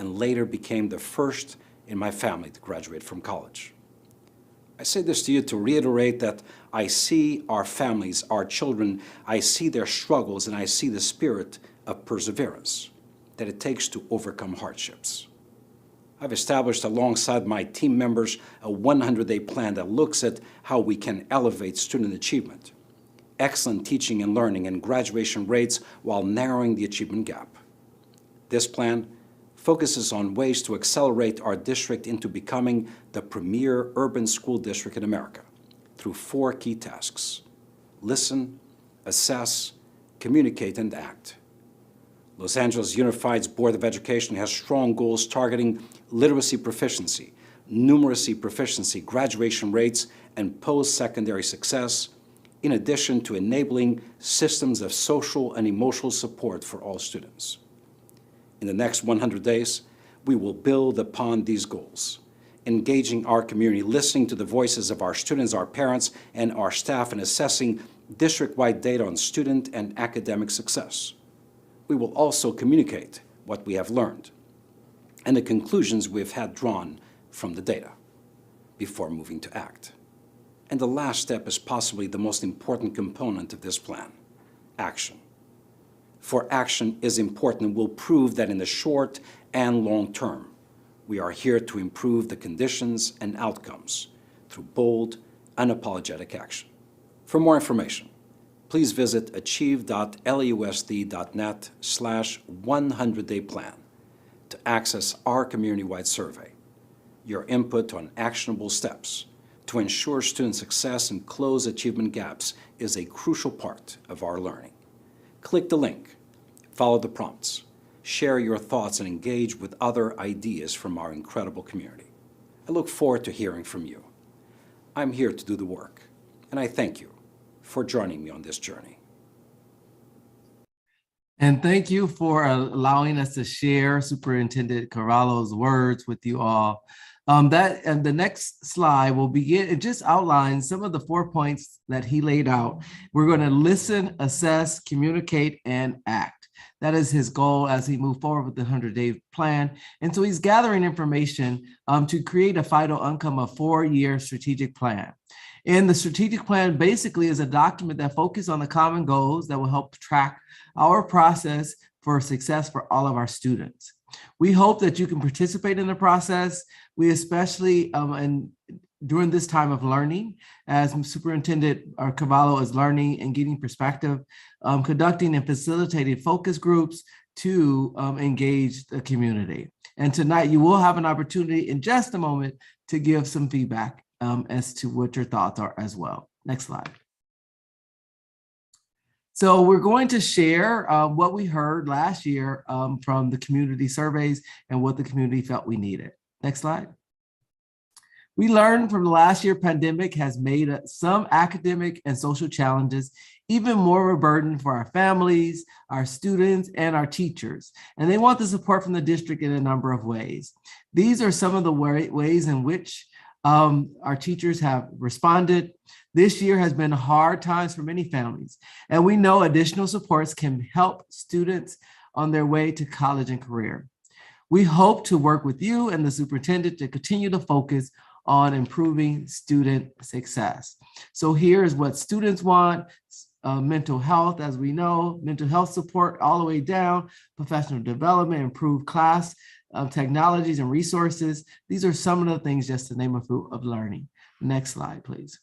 and later became the first in my family to graduate from college. I say this to you to reiterate that I see our families, our children, I see their struggles, and I see the spirit of perseverance that it takes to overcome hardships. I've established alongside my team members a 100-day plan that looks at how we can elevate student achievement, excellent teaching and learning, and graduation rates while narrowing the achievement gap. This plan focuses on ways to accelerate our district into becoming the premier urban school district in America through 4 key tasks: listen, assess, communicate, and act. Los Angeles Unified's Board of Education has strong goals targeting literacy proficiency, numeracy proficiency, graduation rates, and post-secondary success, in addition to enabling systems of social and emotional support for all students. In the next 100 days, we will build upon these goals, engaging our community, listening to the voices of our students, our parents, and our staff, and assessing district-wide data on student and academic success. We will also communicate what we have learned and the conclusions we have had drawn from the data before moving to act. And the last step is possibly the most important component of this plan: action. For action is important and will prove that in the short and long term, we are here to improve the conditions and outcomes through bold, unapologetic action. For more information, please visit achieve.lusd.net/100-day-plan to access our community-wide survey, your input on actionable steps to ensure student success and close achievement gaps is a crucial part of our learning. Click the link, follow the prompts, share your thoughts, and engage with other ideas from our incredible community. I look forward to hearing from you. I'm here to do the work, and I thank you for joining me on this journey. And thank you for allowing us to share Superintendent Carvalho's words with you all. And the next slide will begin, it just outlines some of the 4 points that he laid out. We're going to listen, assess, communicate, and act. That is his goal as he moves forward with the 100-day plan. And so he's gathering information to create a final outcome of 4-year strategic plan. And the strategic plan basically is a document that focuses on the common goals that will help track our process for success for all of our students. We hope that you can participate in the process. We especially, during this time of learning, as Superintendent Carvalho is learning and getting perspective, conducting and facilitating focus groups to engage the community. And tonight you will have an opportunity in just a moment to give some feedback as to what your thoughts are as well. Next slide. So we're going to share what we heard last year from the community surveys and what the community felt we needed. Next slide. We learned from the last year pandemic has made some academic and social challenges even more of a burden for our families, our students, and our teachers. And they want the support from the district in a number of ways. These are some of the ways in which our teachers have responded. This year has been hard times for many families, and we know additional supports can help students on their way to college and career. We hope to work with you and the superintendent to continue to focus on improving student success. So here's what students want: mental health, as we know, mental health support all the way down, professional development, improved class technologies and resources. These are some of the things, just to name a few, of learning. Next slide, please.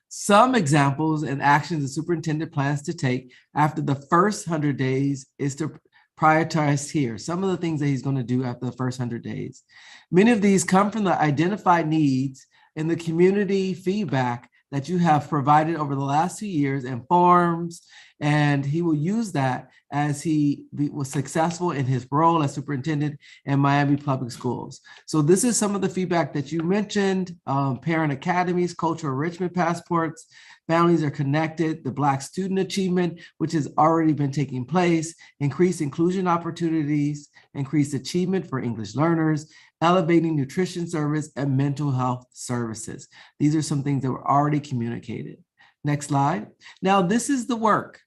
Some examples and actions the superintendent plans to take after the first 100 days is to prioritize here. Some of the things that he's going to do after the first 100 days. Many of these come from the identified needs and the community feedback that you have provided over the last 2 years and forms, and he will use that as he was successful in his role as superintendent in Miami Public Schools. So this is some of the feedback that you mentioned: parent academies, cultural enrichment passports, families are connected, the Black student achievement, which has already been taking place, increased inclusion opportunities, increased achievement for English learners, elevating nutrition service, and mental health services. These are some things that were already communicated. Next slide. Now, this is the work.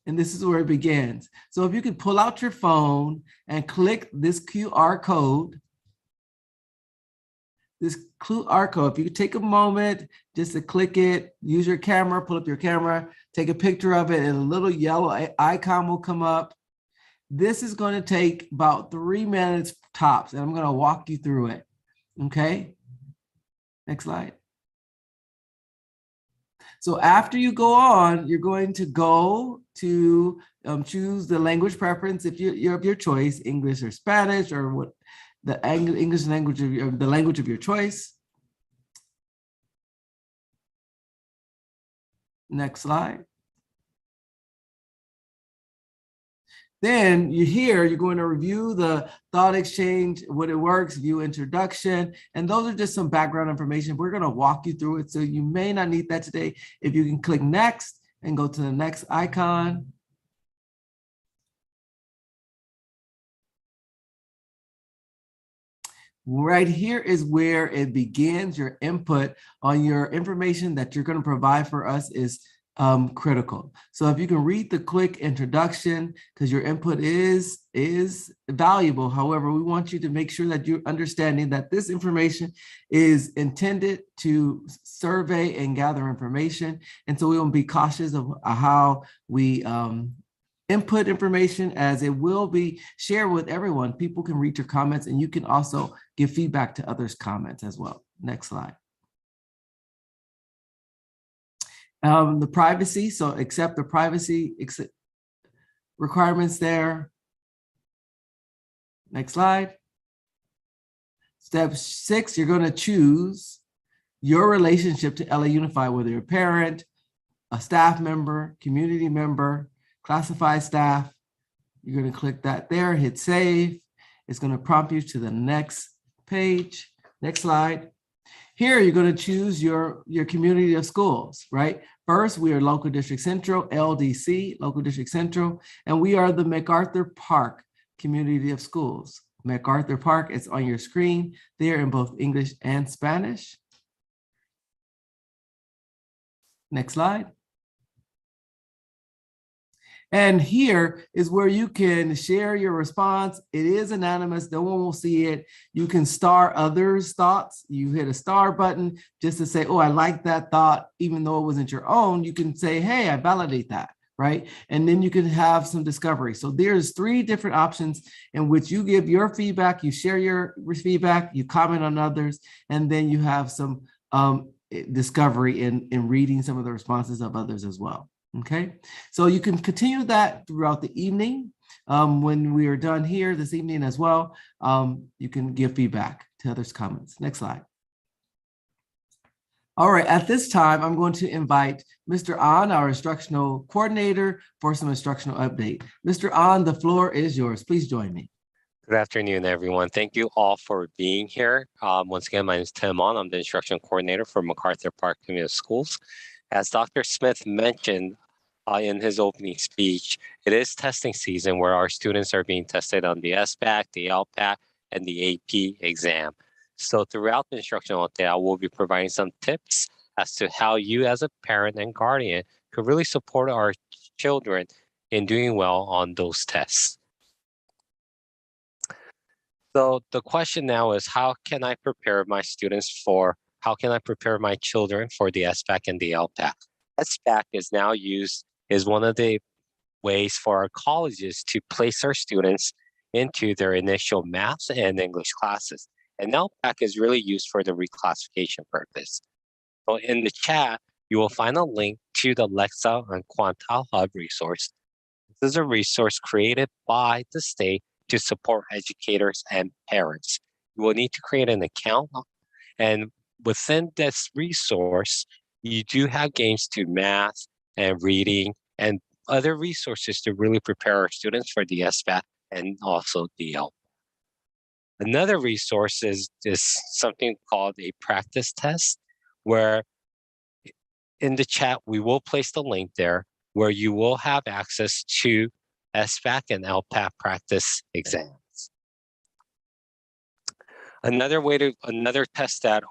And this is where it begins. So if you could pull out your phone and click this QR code, if you could take a moment just to click it, use your camera, pull up your camera, take a picture of it, and a little yellow icon will come up. This is going to take about 3 minutes tops, and I'm going to walk you through it. Okay. Next slide. So after you go on, you're going to go to choose the language preference if you're of your choice, English or Spanish, or what the English language of the language of your choice. Next slide. Then you're going to review the thought exchange, what it works, view introduction, and those are just some background information. We're going to walk you through it, so you may not need that today. If you can click next and go to the next icon. Right here is where it begins. Your input on your information that you're going to provide for us is critical. So if you can read the quick introduction, because your input is valuable. However, we want you to make sure that you're understanding that this information is intended to survey and gather information. And so we will be cautious of how we input information, as it will be shared with everyone. People can read your comments, and you can also give feedback to others' comments as well. Next slide. The privacy, so accept the privacy requirements there. Next slide. Step 6, you're going to choose your relationship to LA Unified, whether you're a parent, a staff member, community member, classified staff. You're going to click that there, hit save. It's going to prompt you to the next page. Next slide. Here, you're going to choose your community of schools, right? First, we are Local District Central, LDC, Local District Central, and we are the MacArthur Park Community of Schools. MacArthur Park is on your screen there in both English and Spanish. Next slide. And here is where you can share your response. It is anonymous, no one will see it. You can star others' thoughts. You hit a star button just to say, oh, I like that thought, even though it wasn't your own. You can say, hey, I validate that, right? And then you can have some discovery. So there's 3 different options in which you give your feedback, you share your feedback, you comment on others, and then you have some discovery in reading some of the responses of others as well. Okay, so you can continue that throughout the evening. When we are done here this evening as well, you can give feedback to others' comments. Next slide. All right, at this time, I'm going to invite Mr. An, our instructional coordinator, for some instructional update. Mr. An, the floor is yours. Please join me. Good afternoon, everyone. Thank you all for being here. Once again, my name is Tim An. I'm the instructional coordinator for MacArthur Park Community Schools. As Dr. Smith mentioned, in his opening speech, it is testing season where our students are being tested on the SBAC, the LPAC, and the AP exam. So throughout the instructional update, I will be providing some tips as to how you as a parent and guardian could really support our children in doing well on those tests. So the question now is, how can I prepare my children for the SBAC and the LPAC? SBAC is now used is one of the ways for our colleges to place our students into their initial math and English classes. And LPAC is really used for the reclassification purpose. So in the chat, you will find a link to the Lexa and Quantile Hub resource. This is a resource created by the state to support educators and parents. You will need to create an account, and within this resource, you do have games to math and reading and other resources to really prepare our students for the SBAC and also the LPAC. Another resource is something called a practice test, where in the chat, we will place the link there where you will have access to SBAC and LPAC practice exams. Another test that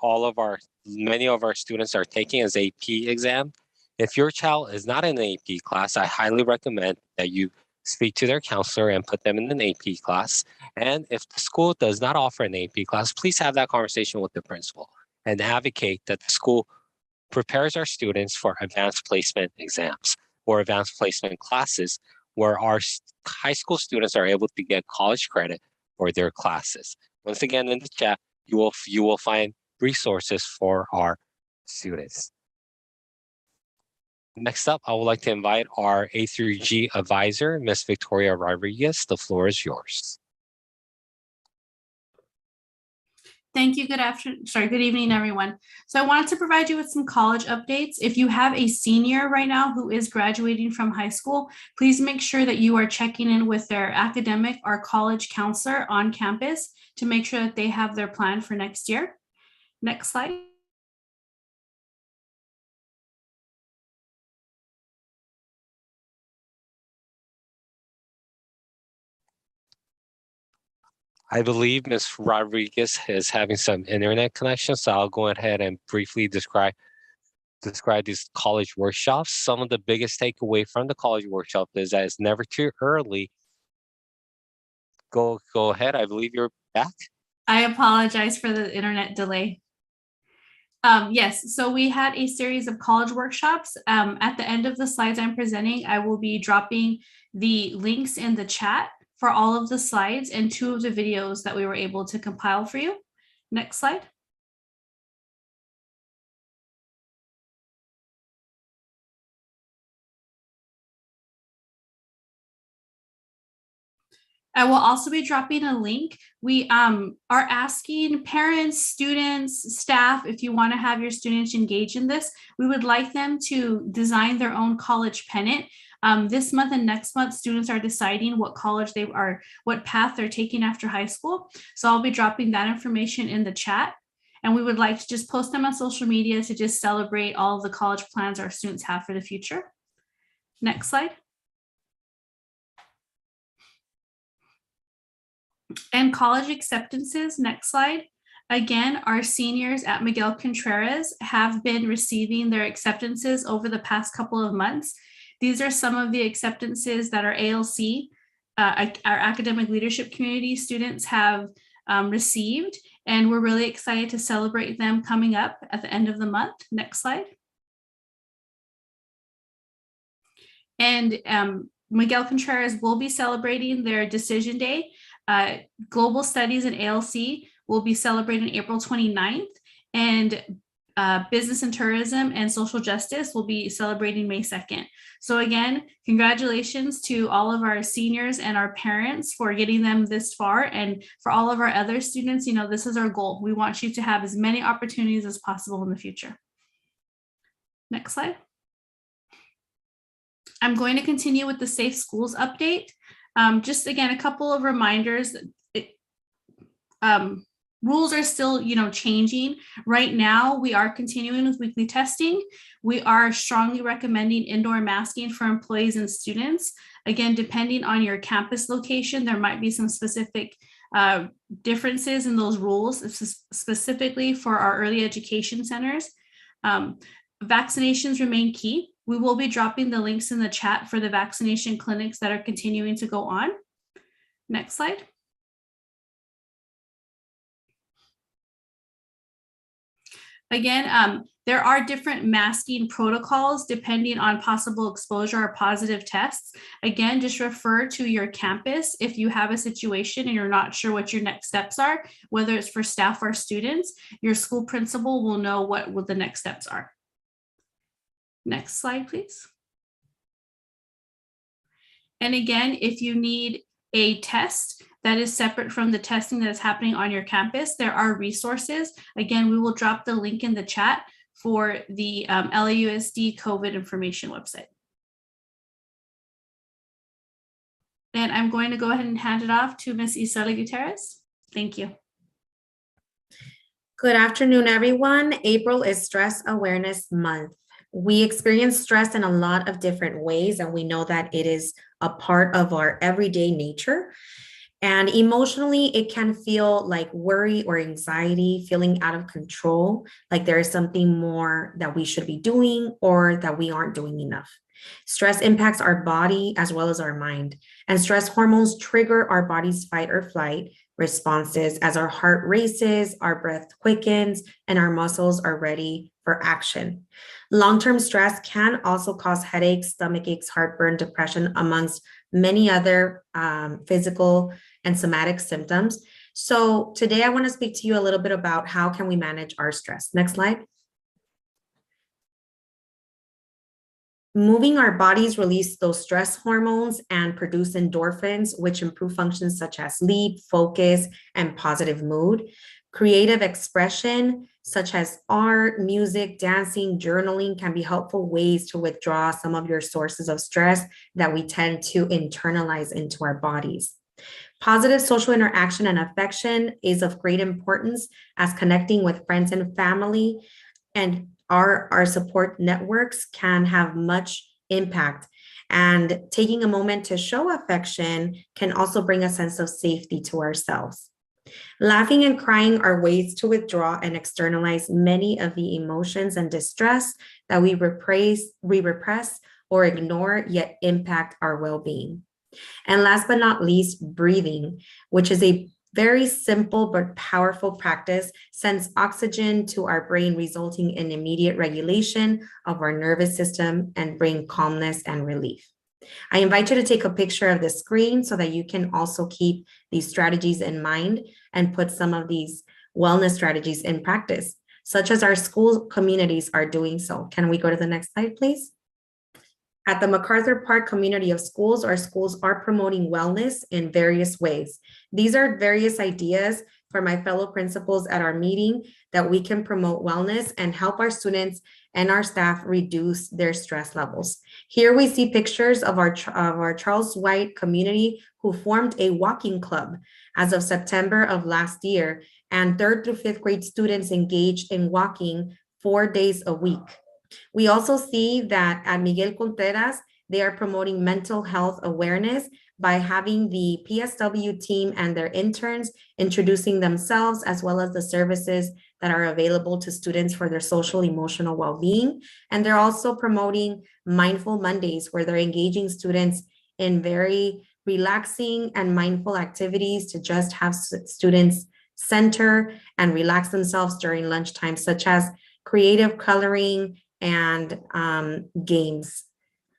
many of our students are taking is AP exam. If your child is not in an AP class, I highly recommend that you speak to their counselor and put them in an AP class. And if the school does not offer an AP class, please have that conversation with the principal and advocate that the school prepares our students for advanced placement exams or advanced placement classes where our high school students are able to get college credit for their classes. Once again, in the chat, you will find resources for our students. Next up, I would like to invite our A through G advisor, Ms. Victoria Rodriguez. The floor is yours. Thank you. Good evening, everyone. So I wanted to provide you with some college updates. If you have a senior right now who is graduating from high school, please make sure that you are checking in with their academic or college counselor on campus to make sure that they have their plan for next year. Next slide. I believe Ms. Rodriguez is having some internet connection, so I'll go ahead and briefly describe these college workshops. Some of the biggest takeaway from the college workshop is that it's never too early. Go ahead. I believe you're back. I apologize for the internet delay. Yes, so we had a series of college workshops. At the end of the slides I'm presenting, I will be dropping the links in the chat for all of the slides and 2 of the videos that we were able to compile for you. Next slide. I will also be dropping a link. We are asking parents, students, staff, if you want to have your students engage in this, we would like them to design their own college pennant. This month and next month, students are deciding what what path they're taking after high school. So I'll be dropping that information in the chat. And we would like to just post them on social media to just celebrate all of the college plans our students have for the future. Next slide. And college acceptances, next slide. Again, our seniors at Miguel Contreras have been receiving their acceptances over the past couple of months. These are some of the acceptances that our ALC, our academic leadership community students have received, and we're really excited to celebrate them coming up at the end of the month. Next slide. And Miguel Contreras will be celebrating their decision day. Global Studies and ALC will be celebrating April 29th, and Business and Tourism and Social Justice will be celebrating May 2nd. So again, congratulations to all of our seniors and our parents for getting them this far, and for all of our other students, you know, this is our goal. We want you to have as many opportunities as possible in the future. Next slide. I'm going to continue with the Safe Schools update. Just again, a couple of reminders. Rules are still, changing. Right now, we are continuing with weekly testing. We are strongly recommending indoor masking for employees and students. Again, depending on your campus location, there might be some specific differences in those rules, specifically for our early education centers. Vaccinations remain key. We will be dropping the links in the chat for the vaccination clinics that are continuing to go on. Next slide. Again, there are different masking protocols depending on possible exposure or positive tests. Again, just refer to your campus if you have a situation and you're not sure what your next steps are, whether it's for staff or students. Your school principal will know what the next steps are. Next slide, please. And again, if you need a test that is separate from the testing that is happening on your campus, there are resources. Again, we will drop the link in the chat for the LAUSD COVID information website. And I'm going to go ahead and hand it off to Ms. Isela Gutierrez. Thank you. Good afternoon, everyone. April is Stress Awareness Month. We experience stress in a lot of different ways, and we know that it is a part of our everyday nature. And emotionally, it can feel like worry or anxiety, feeling out of control, like there is something more that we should be doing or that we aren't doing enough. Stress impacts our body as well as our mind, and stress hormones trigger our body's fight or flight responses as our heart races, our breath quickens, and our muscles are ready for action. Long-term stress can also cause headaches, stomach aches, heartburn, depression, amongst many other physical and somatic symptoms. So today I want to speak to you a little bit about how can we manage our stress. Next slide. Moving our bodies release those stress hormones and produce endorphins, which improve functions such as sleep, focus, and positive mood. Creative expression, such as art, music, dancing, journaling, can be helpful ways to withdraw some of your sources of stress that we tend to internalize into our bodies. Positive social interaction and affection is of great importance, as connecting with friends and family and our support networks can have much impact. And taking a moment to show affection can also bring a sense of safety to ourselves. Laughing and crying are ways to withdraw and externalize many of the emotions and distress that we repress or ignore, yet impact our well-being. And last but not least, breathing, which is a very simple but powerful practice, sends oxygen to our brain, resulting in immediate regulation of our nervous system and bring calmness and relief. I invite you to take a picture of the screen so that you can also keep these strategies in mind and put some of these wellness strategies in practice, such as our school communities are doing so. Can we go to the next slide, please? At the MacArthur Park community of schools, our schools are promoting wellness in various ways. These are various ideas for my fellow principals at our meeting that we can promote wellness and help our students and our staff reduce their stress levels. Here we see pictures of our Charles White community who formed a walking club as of September of last year, and 3rd through 5th grade students engaged in walking 4 days a week. We also see that at Miguel Contreras, they are promoting mental health awareness by having the PSW team and their interns introducing themselves, as well as the services that are available to students for their social emotional well-being. And they're also promoting Mindful Mondays, where they're engaging students in very relaxing and mindful activities to just have students center and relax themselves during lunchtime, such as creative coloring and games.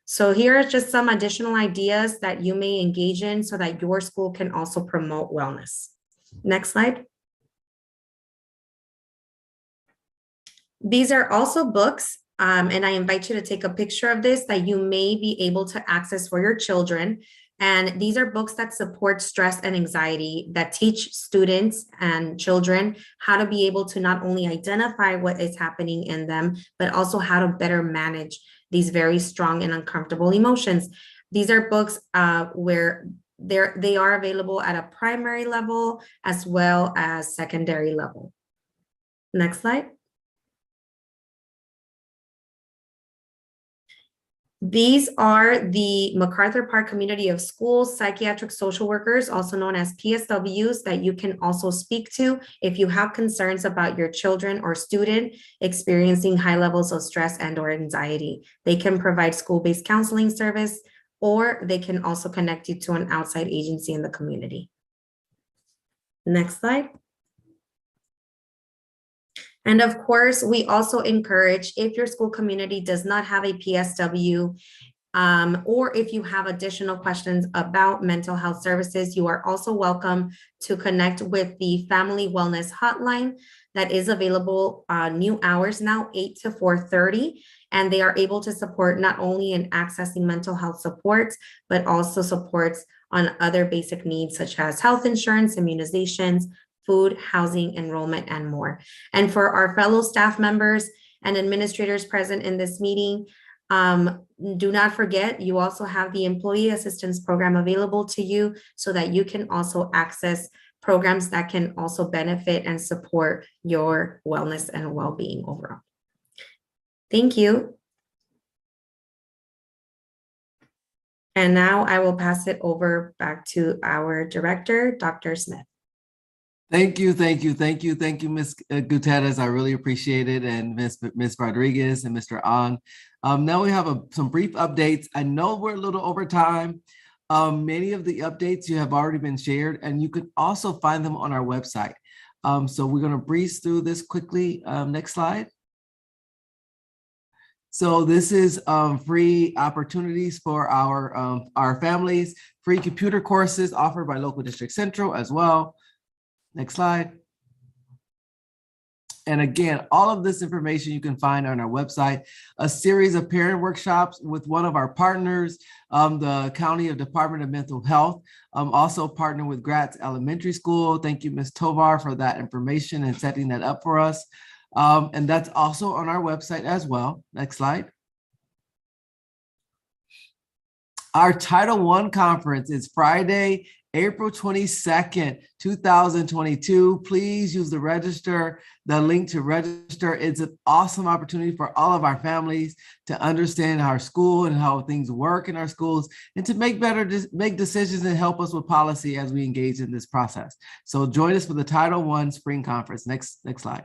So here are just some additional ideas that you may engage in so that your school can also promote wellness. Next slide. These are also books, and I invite you to take a picture of this that you may be able to access for your children. And these are books that support stress and anxiety, that teach students and children how to be able to not only identify what is happening in them, but also how to better manage these very strong and uncomfortable emotions. These are books where they are available at a primary level as well as secondary level. Next slide. These are the MacArthur Park community of schools, psychiatric social workers, also known as PSWs, that you can also speak to if you have concerns about your children or student experiencing high levels of stress and or anxiety. They can provide school-based counseling service, or they can also connect you to an outside agency in the community. Next slide. And of course, we also encourage, if your school community does not have a PSW, or if you have additional questions about mental health services, you are also welcome to connect with the Family Wellness Hotline that is available new hours now, 8 to 4:30. And they are able to support not only in accessing mental health supports, but also supports on other basic needs such as health insurance, immunizations, food, housing, enrollment, and more. And for our fellow staff members and administrators present in this meeting, do not forget, you also have the Employee Assistance Program available to you so that you can also access programs that can also benefit and support your wellness and well-being overall. Thank you. And now I will pass it over back to our director, Dr. Smith. Thank you, Ms. Gutierrez. I really appreciate it, and Ms. Rodriguez and Mr. An. Now we have some brief updates. I know we're a little over time. Many of the updates you have already been shared, and you can also find them on our website. So we're going to breeze through this quickly. Next slide. So this is free opportunities for our families, free computer courses offered by Local District Central as well. Next slide. And again, all of this information you can find on our website, a series of parent workshops with one of our partners, the County Department of Mental Health, also partner with Gratz Elementary School. Thank you, Ms. Tovar, for that information and setting that up for us. And that's also on our website as well. Next slide. Our Title I conference is Friday, April 22nd, 2022. Please use the link to register. It's an awesome opportunity for all of our families to understand our school and how things work in our schools, and to make decisions and help us with policy as we engage in this process. So join us for the Title I Spring Conference. Next slide.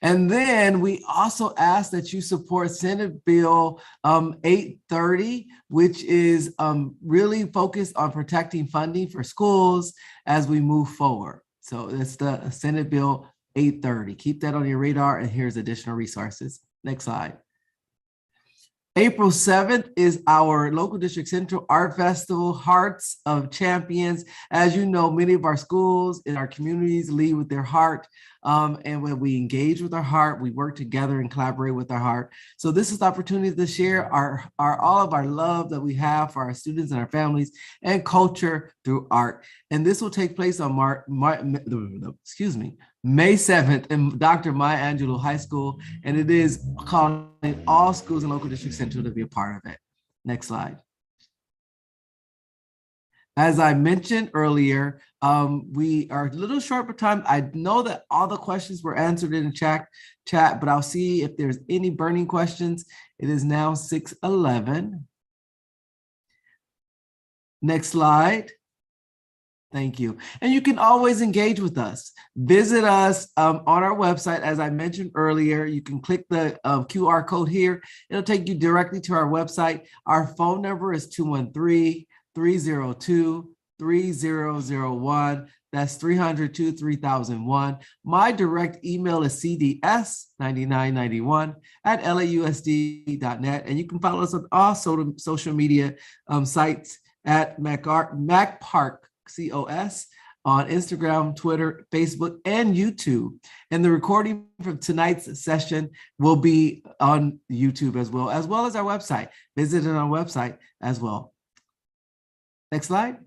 And then we also ask that you support Senate Bill 830, which is really focused on protecting funding for schools as we move forward. So it's the Senate Bill 830. Keep that on your radar, and here's additional resources. Next slide. April 7th is our Local District Central Art Festival, Hearts of Champions. As you know, many of our schools in our communities lead with their heart. And when we engage with our heart, we work together and collaborate with our heart. So this is the opportunity to share all of our love that we have for our students and our families and culture through art. And this will take place on May 7th in Dr. Maya Angelou High School. And it is calling all schools in Local District Central to be a part of it. Next slide. As I mentioned earlier, we are a little short for time. I know that all the questions were answered in the chat, but I'll see if there's any burning questions. It is now 6:11. Next slide. Thank you. And you can always engage with us. Visit us on our website. As I mentioned earlier, you can click the QR code here. It'll take you directly to our website. Our phone number is 213-302-3001. That's 302-3001. My direct email is cds9991@lausd.net. And you can follow us on all social media sites at MacPark COS on Instagram, Twitter, Facebook, and YouTube. And the recording from tonight's session will be on YouTube as well as our website. Visit our website as well. Next slide.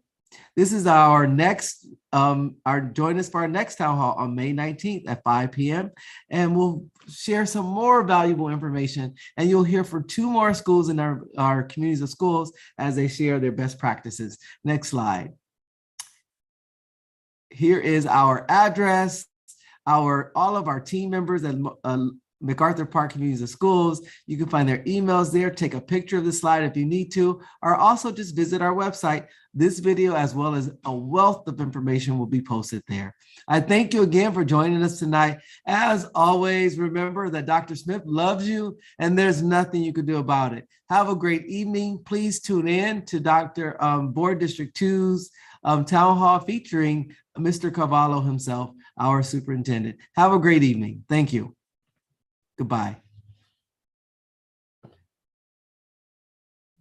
This is our next, join us for our next town hall on May 19th at 5 p.m. And we'll share some more valuable information, and you'll hear from 2 more schools in our communities of schools as they share their best practices. Next slide. Here is our address, all of our team members at MacArthur Park Communities of Schools. You can find their emails there. Take a picture of the slide if you need to, or also just visit our website. This video, as well as a wealth of information, will be posted there. I thank you again for joining us tonight. As always, remember that Dr. Smith loves you, and there's nothing you can do about it. Have a great evening. Please tune in to Dr. Board District 2's town hall featuring Mr. Cavallo himself, our superintendent. Have a great evening. Thank you. Goodbye.